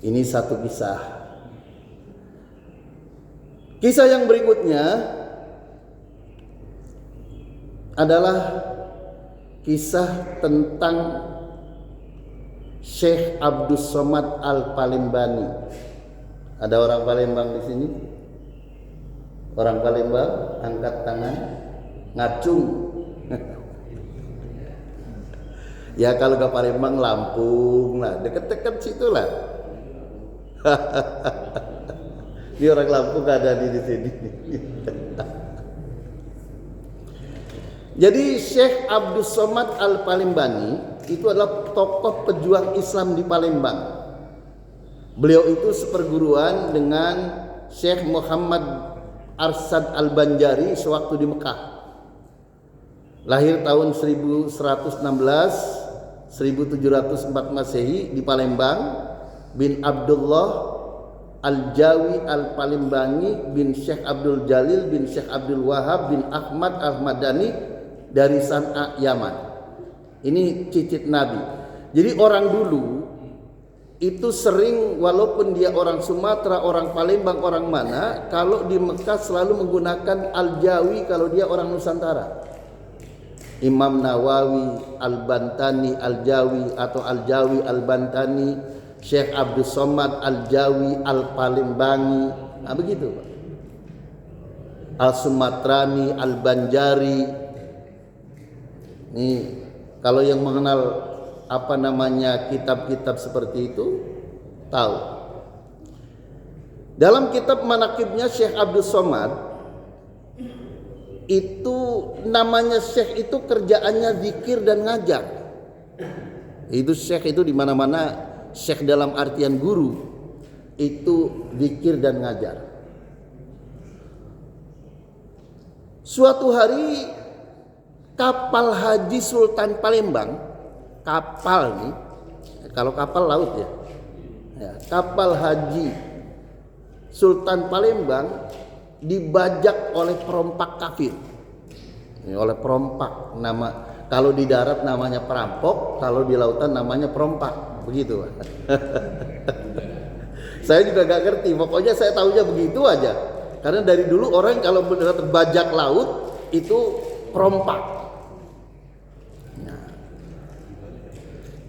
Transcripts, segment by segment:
Ini satu kisah. Kisah yang berikutnya adalah kisah tentang Syekh Abdus Somad Al-Palembani. Ada orang Palembang di sini? Orang Palembang angkat tangan, ngacung. Ya kalau ke Palembang Lampung lah, deket-deket situ lah. Ini orang Lampung ada di sini. Jadi Syekh Abdus Somad Al-Palembani itu adalah tokoh pejuang Islam di Palembang. Beliau itu seperguruan dengan Syekh Muhammad Arsad Al-Banjari sewaktu di Mekah. Lahir tahun 1116 1704 Masehi di Palembang, bin Abdullah Al-Jawi Al-Palembangi bin Syekh Abdul Jalil bin Syekh Abdul Wahab bin Ahmad Al-Madani dari San'a, Yaman. Ini cicit Nabi. Jadi orang dulu itu sering, walaupun dia orang Sumatera, orang Palembang, orang mana, kalau di Mekah selalu menggunakan Al-Jawi kalau dia orang Nusantara. Imam Nawawi Al-Bantani Al-Jawi atau Al-Jawi Al-Bantani, Syekh Abdus Somad Al-Jawi Al-Palembangi, nah begitu Pak. Al-Sumatrani Al-Banjari. Nih kalau yang mengenal apa namanya kitab-kitab seperti itu tahu. Dalam kitab manakibnya Syekh Abdus Somad itu namanya Syekh itu kerjaannya zikir dan ngajar. Itu Syekh itu di mana-mana Syekh dalam artian guru, itu zikir dan ngajar. Suatu hari kapal haji Sultan Palembang, kapal nih, kalau kapal laut ya, kapal haji Sultan Palembang dibajak oleh perompak kafir. Ini oleh perompak, nama kalau di darat namanya perampok, kalau di lautan namanya perompak, begitu. Saya juga gak ngerti, pokoknya saya tahunya begitu aja. Karena dari dulu orang kalau benar bajak laut itu perompak. Nah,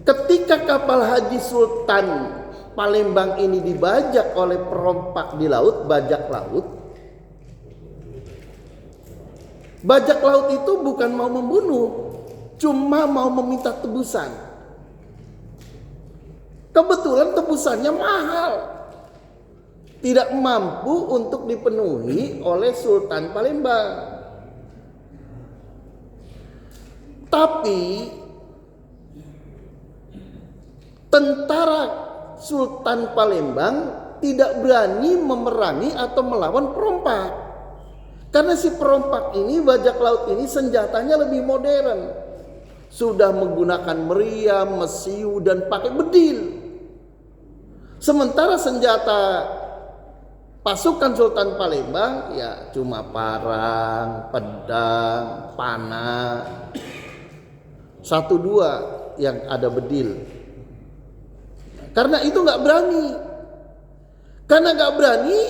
ketika kapal haji Sultan Palembang ini dibajak oleh perompak di laut, bajak laut. Bajak laut itu bukan mau membunuh, cuma mau meminta tebusan. Kebetulan tebusannya mahal, tidak mampu untuk dipenuhi oleh Sultan Palembang. Tapi tentara Sultan Palembang tidak berani memerangi atau melawan perompak. Karena si perompak ini, bajak laut ini senjatanya lebih modern. Sudah menggunakan meriam, mesiu dan pakai bedil. Sementara senjata pasukan Sultan Palembang ya cuma parang, pedang, panah. 1-2 yang ada bedil. Karena itu nggak berani. Karena nggak berani,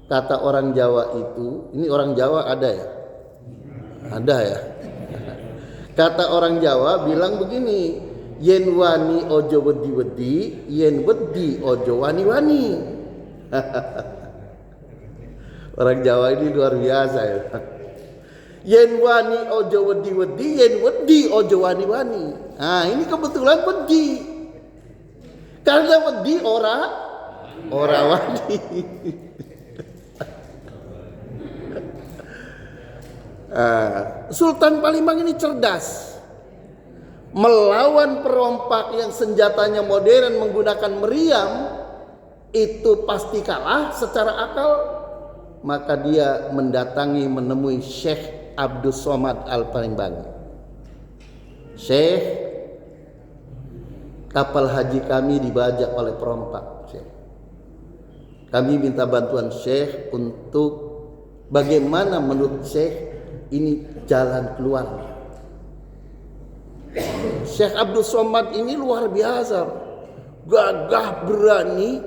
kata orang Jawa itu, ini orang Jawa ada ya? Ada ya? Kata orang Jawa bilang begini, yen wani ojo wedi-wedi, yen wedi ojo wani-wani. Orang Jawa ini luar biasa ya. Yen wani ojo wedi-wedi, yen wedi ojo wani-wani. Nah ini kebetulan wedi. Karena wedi ora wani. Sultan Palembang ini cerdas, melawan perompak yang senjatanya modern menggunakan meriam itu pasti kalah secara akal. Maka dia menemui Syekh Abdus Somad Al-Palembangi. Syekh, kapal haji kami dibajak oleh perompak. Syekh, kami minta bantuan Syekh untuk bagaimana menurut Syekh ini jalan keluarnya. Syekh Abdus Somad ini luar biasa, gagah berani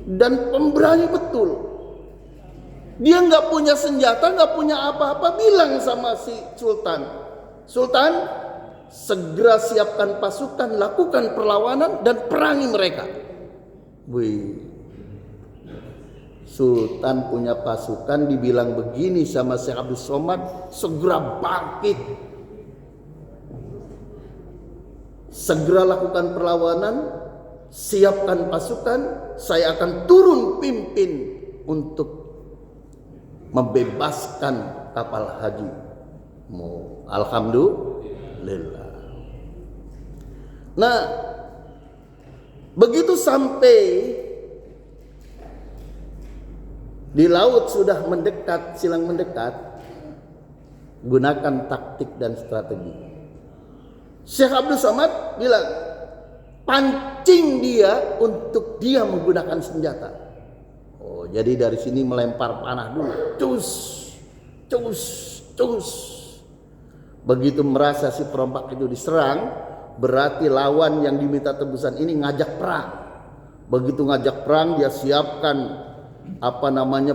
dan pemberani betul. Dia nggak punya senjata, nggak punya apa-apa, bilang sama si Sultan, Sultan, segera siapkan pasukan, lakukan perlawanan dan perangi mereka. Wih, Sultan punya pasukan, dibilang begini sama Syekh Abdul Somad, segera bangkit, segera lakukan perlawanan, siapkan pasukan, saya akan turun pimpin untuk membebaskan kapal haji. Alhamdulillah. Nah, begitu sampai di laut sudah mendekat, silang mendekat, gunakan taktik dan strategi. Syekh Abdul Somad bilang, pancing dia untuk dia menggunakan senjata. Oh, jadi dari sini melempar panah dulu, cus, cus, cus. Begitu merasa si perompak itu diserang, berarti lawan yang diminta tebusan ini ngajak perang. Begitu ngajak perang, dia siapkan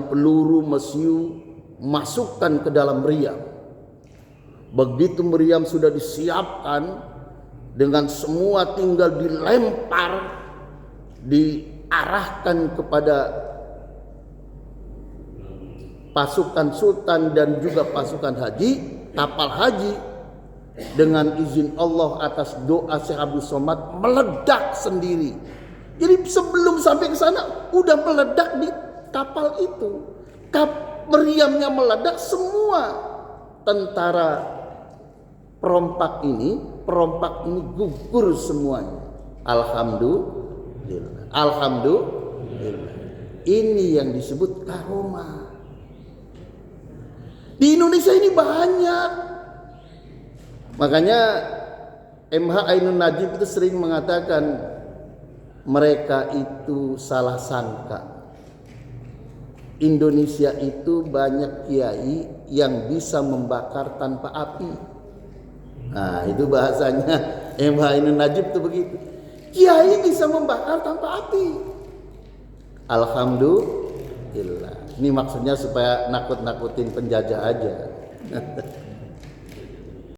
peluru mesiu, masukkan ke dalam meriam. Begitu meriam sudah disiapkan, dengan semua tinggal dilempar, diarahkan kepada pasukan sultan dan juga pasukan haji, kapal haji, dengan izin Allah atas doa Syekh Abdul Somad meledak sendiri. Jadi sebelum sampai ke sana udah meledak di kapal itu. Meriamnya meledak, semua tentara perompak ini gugur semuanya. Alhamdulillah. Alhamdulillah. Ini yang disebut karomah. Di Indonesia ini banyak. Makanya MH Ainun Najib itu sering mengatakan mereka itu salah sangka. Indonesia itu banyak kiai yang bisa membakar tanpa api. Nah, itu bahasanya MH Ainun Najib itu begitu. Kiai bisa membakar tanpa api. Alhamdulillah. Ini maksudnya supaya nakut-nakutin penjajah aja.